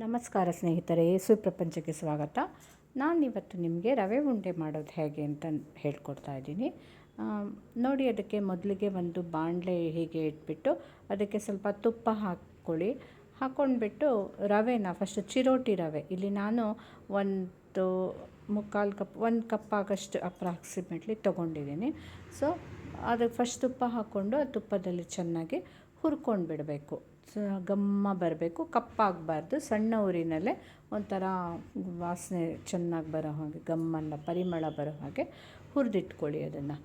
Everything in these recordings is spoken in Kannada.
ನಮಸ್ಕಾರ ಸ್ನೇಹಿತರೆ, ಸುಪ್ರಪಂಚಕ್ಕೆ ಸ್ವಾಗತ. ನಾನಿವತ್ತು ನಿಮಗೆ ರವೆ ಉಂಡೆ ಮಾಡೋದು ಹೇಗೆ ಅಂತ ಹೇಳ್ಕೊಡ್ತಾ ಇದ್ದೀನಿ. ನೋಡಿ, ಅದಕ್ಕೆ ಮೊದಲಿಗೆ ಒಂದು ಬಾಣಲೆ ಹೀಗೆ ಇಟ್ಬಿಟ್ಟು ಅದಕ್ಕೆ ಸ್ವಲ್ಪ ತುಪ್ಪ ಹಾಕ್ಕೊಂಡ್ಬಿಟ್ಟು ರವೆನ ಫಸ್ಟ್ ಚಿರೋಟಿ ರವೆ, ಇಲ್ಲಿ ನಾನು ಒಂದು ಒಂದು ಕಪ್ ಆಗಷ್ಟು ಅಪ್ರಾಕ್ಸಿಮೇಟ್ಲಿ ತೊಗೊಂಡಿದ್ದೀನಿ. ಸೊ ಅದಕ್ಕೆ ಫಸ್ಟ್ ತುಪ್ಪ ಹಾಕ್ಕೊಂಡು ಆ ತುಪ್ಪದಲ್ಲಿ ಚೆನ್ನಾಗಿ ಹುರ್ಕೊಂಡು ಬಿಡಬೇಕು. ಗಮ್ಮ ಬರಬೇಕು, ಕಪ್ಪಾಗಬಾರ್ದು. ಸಣ್ಣ ಊರಿನಲ್ಲೇ ಒಂಥರ ವಾಸನೆ ಚೆನ್ನಾಗಿ ಬರೋ ಹಾಗೆ, ಗಮ್ಮನ್ನ ಪರಿಮಳ ಬರೋ ಹಾಗೆ ಹುರಿದಿಟ್ಕೊಳ್ಳಿ ಅದನ್ನು.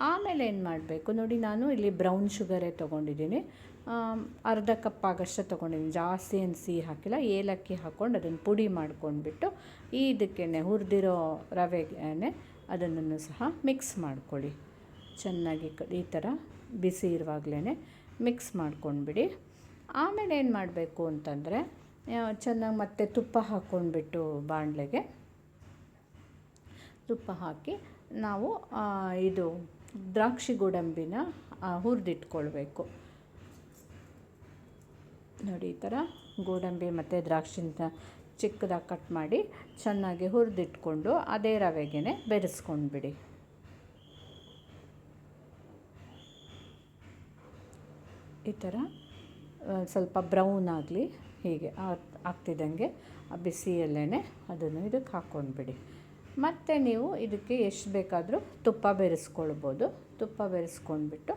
ಆಮೇಲೆ ಏನು ಮಾಡಬೇಕು ನೋಡಿ, ನಾನು ಇಲ್ಲಿ ಬ್ರೌನ್ ಶುಗರೇ ತೊಗೊಂಡಿದ್ದೀನಿ. ಅರ್ಧ ಕಪ್ ಆಗಷ್ಟು ತೊಗೊಂಡಿದ್ದೀನಿ, ಜಾಸ್ತಿ ಏನು ಸಿಹಿ ಹಾಕಿಲ್ಲ. ಏಲಕ್ಕಿ ಹಾಕ್ಕೊಂಡು ಅದನ್ನು ಪುಡಿ ಮಾಡ್ಕೊಂಡ್ಬಿಟ್ಟು ಇದಕ್ಕೇ ಹುರಿದಿರೋ ರವೆಗೆ ಅದನ್ನು ಸಹ ಮಿಕ್ಸ್ ಮಾಡ್ಕೊಳ್ಳಿ. ಚೆನ್ನಾಗಿ ಈ ಥರ ಬಿಸಿ ಇರುವಾಗಲೇ ಮಿಕ್ಸ್ ಮಾಡ್ಕೊಂಡ್ಬಿಡಿ. ಆಮೇಲೆ ಏನು ಮಾಡಬೇಕು ಅಂತಂದರೆ, ಚೆನ್ನಾಗಿ ಮತ್ತೆ ತುಪ್ಪ ಹಾಕ್ಕೊಂಡ್ಬಿಟ್ಟು ಬಾಣಲೆಗೆ ತುಪ್ಪ ಹಾಕಿ ನಾವು ಇದು ದ್ರಾಕ್ಷಿ ಗೋಡಂಬಿನ ಹುರಿದಿಟ್ಕೊಳ್ಬೇಕು. ನೋಡಿ, ಈ ಥರ ಗೋಡಂಬಿ ಮತ್ತು ದ್ರಾಕ್ಷಿನ ಚಿಕ್ಕದಾಗಿ ಕಟ್ ಮಾಡಿ ಚೆನ್ನಾಗಿ ಹುರಿದಿಟ್ಕೊಂಡು ಅದೇ ರವೆಗೆ ಬೆರೆಸ್ಕೊಂಡ್ಬಿಡಿ. ಈ ಥರ ಸ್ವಲ್ಪ ಬ್ರೌನ್ ಆಗಲಿ, ಹೀಗೆ ಆಗ್ತಿದ್ದಂಗೆ ಆ ಬಿಸಿಯಲ್ಲೇ ಅದನ್ನು ಇದಕ್ಕೆ ಹಾಕ್ಕೊಂಡ್ಬಿಡಿ. ಮತ್ತು ನೀವು ಇದಕ್ಕೆ ಎಷ್ಟು ಬೇಕಾದರೂ ತುಪ್ಪ ಬೆರೆಸ್ಕೊಳ್ಬೋದು. ತುಪ್ಪ ಬೆರೆಸ್ಕೊಂಡ್ಬಿಟ್ಟು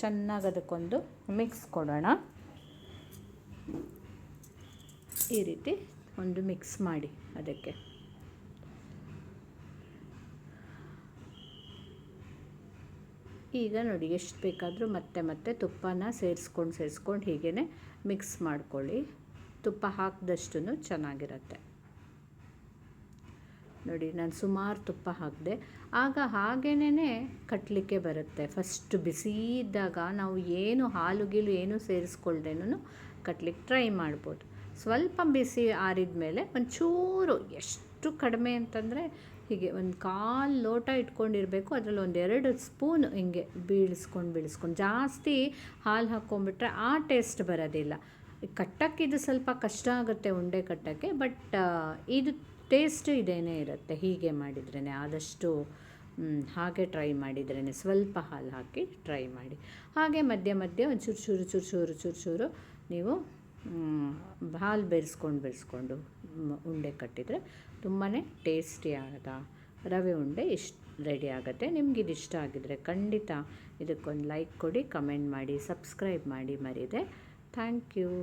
ಚೆನ್ನಾಗಿ ಅದಕ್ಕೊಂದು ಮಿಕ್ಸ್ ಕೊಡೋಣ. ಈ ರೀತಿ ಒಂದು ಮಿಕ್ಸ್ ಮಾಡಿ ಅದಕ್ಕೆ. ಈಗ ನೋಡಿ, ಎಷ್ಟು ಬೇಕಾದರೂ ಮತ್ತೆ ತುಪ್ಪನ ಸೇರಿಸ್ಕೊಂಡು ಹೀಗೇ ಮಿಕ್ಸ್ ಮಾಡ್ಕೊಳ್ಳಿ. ತುಪ್ಪ ಹಾಕಿದಷ್ಟು ಚೆನ್ನಾಗಿರುತ್ತೆ. ನೋಡಿ, ನಾನು ಸುಮಾರು ತುಪ್ಪ ಹಾಕಿದೆ, ಆಗ ಹಾಗೇನೇ ಕಟ್ಟಲಿಕ್ಕೆ ಬರುತ್ತೆ. ಫಸ್ಟ್ ಬಿಸಿ ಇದ್ದಾಗ ನಾವು ಏನು ಹಾಲು ಗೀಲು ಏನು ಸೇರಿಸ್ಕೊಳ್ದೇನೂ ಕಟ್ಟಲಿಕ್ಕೆ ಟ್ರೈ ಮಾಡ್ಬೋದು. ಸ್ವಲ್ಪ ಬಿಸಿ ಆರಿದ ಮೇಲೆ ಒಂಚೂರು, ಎಷ್ಟು ಕಡಿಮೆ ಅಂತಂದರೆ ಹೀಗೆ ಒಂದು 1/4 ಲೋಟ ಇಟ್ಕೊಂಡಿರಬೇಕು. ಅದರಲ್ಲಿ 1-2 ಸ್ಪೂನ್ ಹಿಂಗೆ ಬೀಳಿಸ್ಕೊಂಡು ಜಾಸ್ತಿ ಹಾಲು ಹಾಕ್ಕೊಂಡ್ಬಿಟ್ರೆ ಆ ಟೇಸ್ಟ್ ಬರೋದಿಲ್ಲ. ಕಟ್ಟಕ್ಕೆ ಇದು ಸ್ವಲ್ಪ ಕಷ್ಟ ಆಗುತ್ತೆ ಉಂಡೆ ಕಟ್ಟೋಕ್ಕೆ, ಬಟ್ ಇದು ಟೇಸ್ಟು ಇದೇನೇ ಇರುತ್ತೆ. ಹೀಗೆ ಮಾಡಿದ್ರೇ ಆದಷ್ಟು ಹಾಗೆ ಟ್ರೈ ಮಾಡಿದ್ರೇ, ಸ್ವಲ್ಪ ಹಾಲು ಹಾಕಿ ಟ್ರೈ ಮಾಡಿ. ಹಾಗೆ ಮಧ್ಯೆ ಒಂದು ಚೂರು ನೀವು ಹಾಲು ಬೆರೆಸ್ಕೊಂಡು ಉಂಡೆ ಕಟ್ಟಿದರೆ ತುಂಬಾ ಟೇಸ್ಟಿಯಾದ ರವೆ ಉಂಡೆ ರೆಡಿ ಆಗುತ್ತೆ. ನಿಮಗಿದು ಇಷ್ಟ ಆಗಿದರೆ ಖಂಡಿತ ಇದಕ್ಕೊಂದು ಲೈಕ್ ಕೊಡಿ, ಕಮೆಂಟ್ ಮಾಡಿ, ಸಬ್ಸ್ಕ್ರೈಬ್ ಮಾಡಿ ಮರೀದೆ. Thank you.